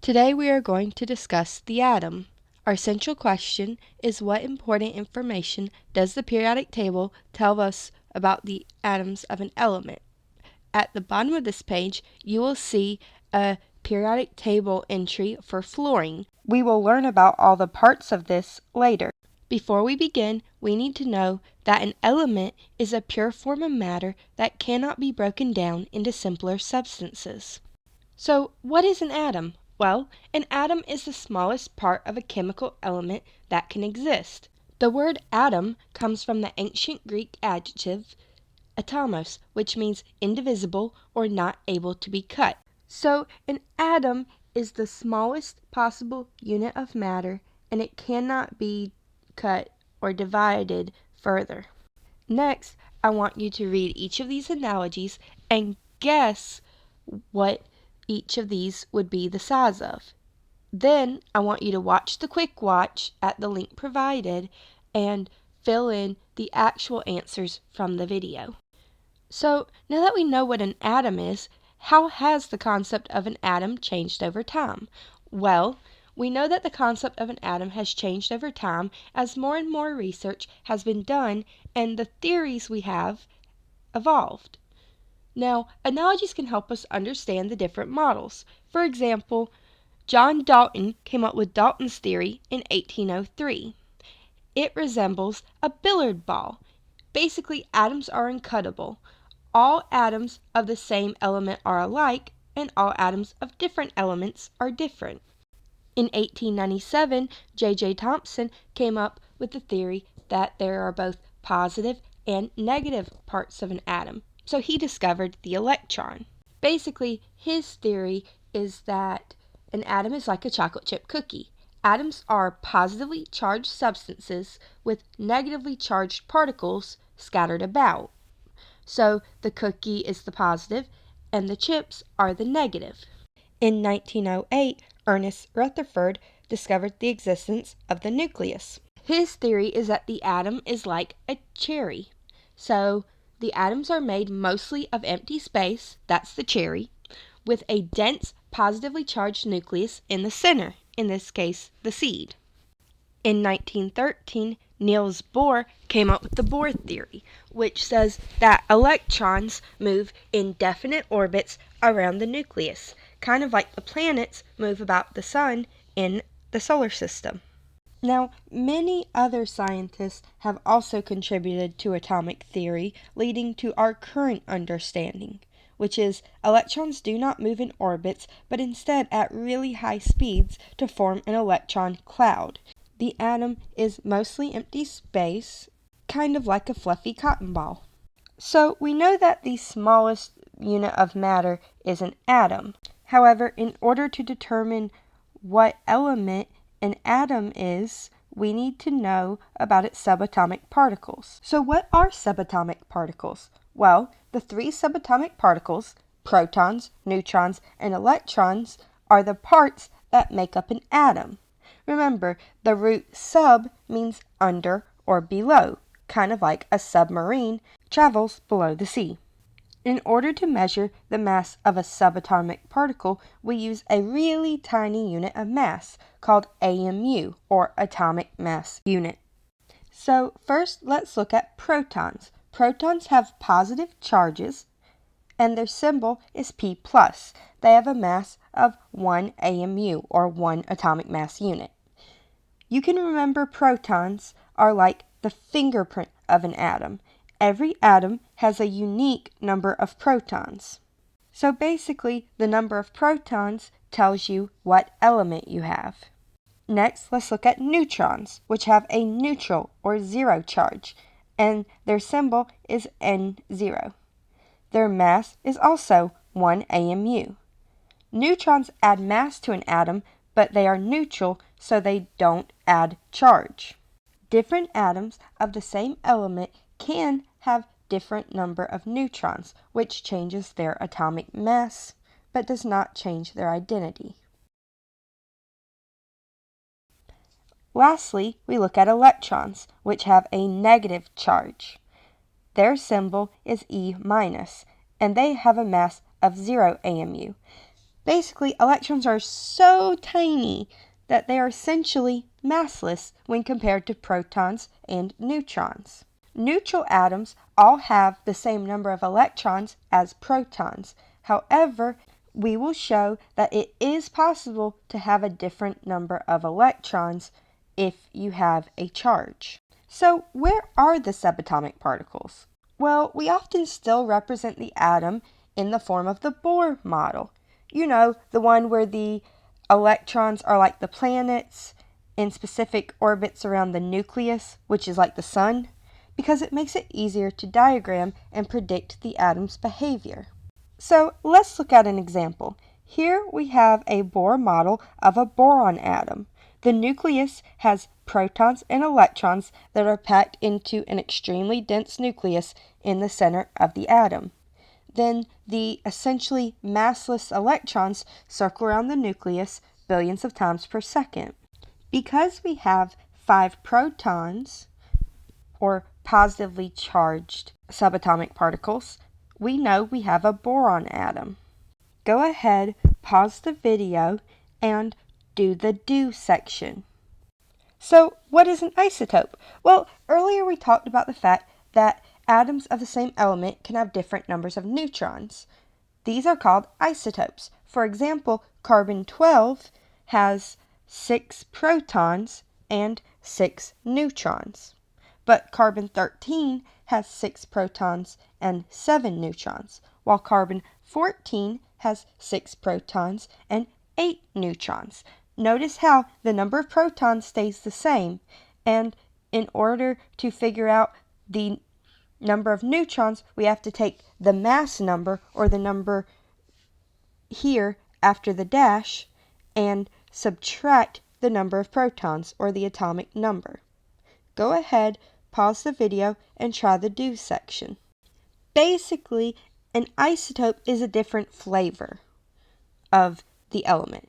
Today we are going to discuss the atom. Our central question is, what important information does the periodic table tell us about the atoms of an element? At the bottom of this page, you will see a periodic table entry for fluorine. We will learn about all the parts of this later. Before we begin, we need to know that an element is a pure form of matter that cannot be broken down into simpler substances. So, what is an atom? Well, an atom is the smallest part of a chemical element that can exist. The word atom comes from the ancient Greek adjective atomos, which means indivisible or not able to be cut. So, an atom is the smallest possible unit of matter, and it cannot be cut or divided further. Next, I want you to read each of these analogies and guess what each of these would be the size of. Then I want you to watch the quick watch at the link provided and fill in the actual answers from the video. So now that we know what an atom is, how has the concept of an atom changed over time? Well, we know that the concept of an atom has changed over time as more and more research has been done and the theories we have evolved. Now, analogies can help us understand the different models. For example, John Dalton came up with Dalton's theory in 1803. It resembles a billiard ball. Basically, atoms are uncuttable. All atoms of the same element are alike, and all atoms of different elements are different. In 1897, J.J. Thomson came up with the theory that there are both positive and negative parts of an atom. So he discovered the electron. Basically, his theory is that an atom is like a chocolate chip cookie. Atoms are positively charged substances with negatively charged particles scattered about. So the cookie is the positive and the chips are the negative. In 1908, Ernest Rutherford discovered the existence of the nucleus. His theory is that the atom is like a cherry. So the atoms are made mostly of empty space, that's the cherry, with a dense positively charged nucleus in the center, in this case the seed. In 1913, Niels Bohr came up with the Bohr theory, which says that electrons move in definite orbits around the nucleus, kind of like the planets move about the sun in the solar system. Now, many other scientists have also contributed to atomic theory, leading to our current understanding, which is electrons do not move in orbits, but instead at really high speeds to form an electron cloud. The atom is mostly empty space, kind of like a fluffy cotton ball. So we know that the smallest unit of matter is an atom. However, in order to determine what element an atom is, we need to know about its subatomic particles. So what are subatomic particles? Well, the three subatomic particles, protons, neutrons, and electrons, are the parts that make up an atom. Remember, the root sub means under or below, kind of like a submarine travels below the sea. In order to measure the mass of a subatomic particle, we use a really tiny unit of mass called AMU, or atomic mass unit. So first, let's look at protons. Protons have positive charges, and their symbol is P+. They have a mass of 1 AMU, or 1 atomic mass unit. You can remember protons are like the fingerprint of an atom. Every atom has a unique number of protons. So basically, the number of protons tells you what element you have. Next, let's look at neutrons, which have a neutral or zero charge, and their symbol is N0. Their mass is also 1 AMU. Neutrons add mass to an atom, but they are neutral, so they don't add charge. Different atoms of the same element can have different number of neutrons, which changes their atomic mass, but does not change their identity. Lastly, we look at electrons, which have a negative charge. Their symbol is E-, and they have a mass of 0 AMU. Basically, electrons are so tiny that they are essentially massless when compared to protons and neutrons. Neutral atoms all have the same number of electrons as protons. However, we will show that it is possible to have a different number of electrons if you have a charge. So, where are the subatomic particles? Well, we often still represent the atom in the form of the Bohr model. You know, the one where the electrons are like the planets in specific orbits around the nucleus, which is like the sun, because it makes it easier to diagram and predict the atom's behavior. So let's look at an example. Here we have a Bohr model of a boron atom. The nucleus has protons and electrons that are packed into an extremely dense nucleus in the center of the atom. Then the essentially massless electrons circle around the nucleus billions of times per second. Because we have 5 protons, or positively charged subatomic particles, we know we have a boron atom. Go ahead, pause the video, and do the do section. So, what is an isotope? Well, earlier we talked about the fact that atoms of the same element can have different numbers of neutrons. These are called isotopes. For example, carbon-12 has 6 protons and 6 neutrons. But carbon-13 has 6 protons and 7 neutrons, while carbon-14 has 6 protons and 8 neutrons. Notice how the number of protons stays the same, and in order to figure out the number of neutrons, we have to take the mass number, or the number here after the dash, and subtract the number of protons, or the atomic number. Go ahead, pause the video, and try the do section. Basically, an isotope is a different flavor of the element.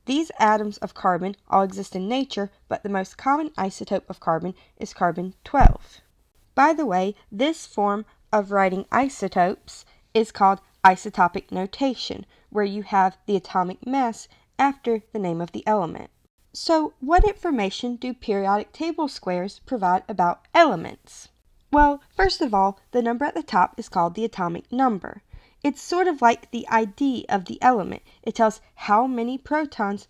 These atoms of carbon all exist in nature, but the most common isotope of carbon is carbon-12. By the way, this form of writing isotopes is called isotopic notation, where you have the atomic mass after the name of the element. So, what information do periodic table squares provide about elements? Well, first of all, the number at the top is called the atomic number. It's sort of like the ID of the element. It tells how many protons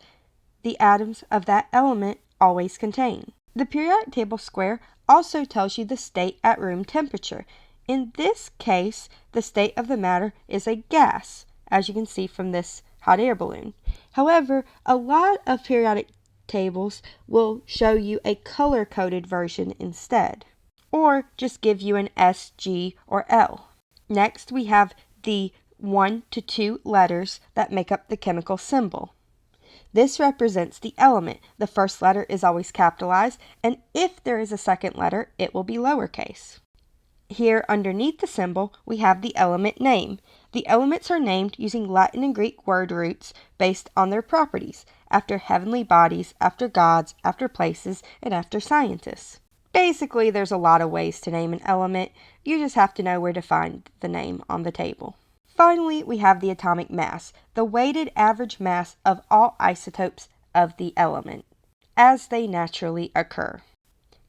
the atoms of that element always contain. The periodic table square also tells you the state at room temperature. In this case, the state of the matter is a gas, as you can see from this hot air balloon. However, a lot of periodic tables will show you a color-coded version instead, or just give you an S, G, or L. Next, we have the 1 to 2 letters that make up the chemical symbol. This represents the element. The first letter is always capitalized, and if there is a second letter, it will be lowercase. Here, underneath the symbol, we have the element name. The elements are named using Latin and Greek word roots based on their properties, after heavenly bodies, after gods, after places, and after scientists. Basically, there's a lot of ways to name an element. You just have to know where to find the name on the table. Finally, we have the atomic mass, the weighted average mass of all isotopes of the element, as they naturally occur.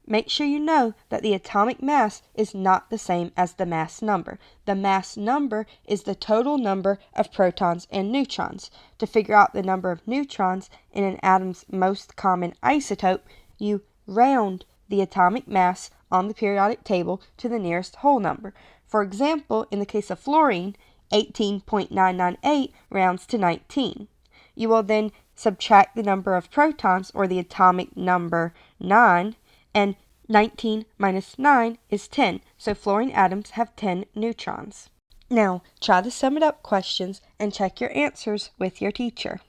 Make sure you know that the atomic mass is not the same as the mass number. The mass number is the total number of protons and neutrons. To figure out the number of neutrons in an atom's most common isotope, you round the atomic mass on the periodic table to the nearest whole number. For example, in the case of fluorine, 18.998 rounds to 19. You will then subtract the number of protons, or the atomic number 9, and 19 minus 9 is 10, so fluorine atoms have 10 neutrons. Now, try the sum it up questions and check your answers with your teacher.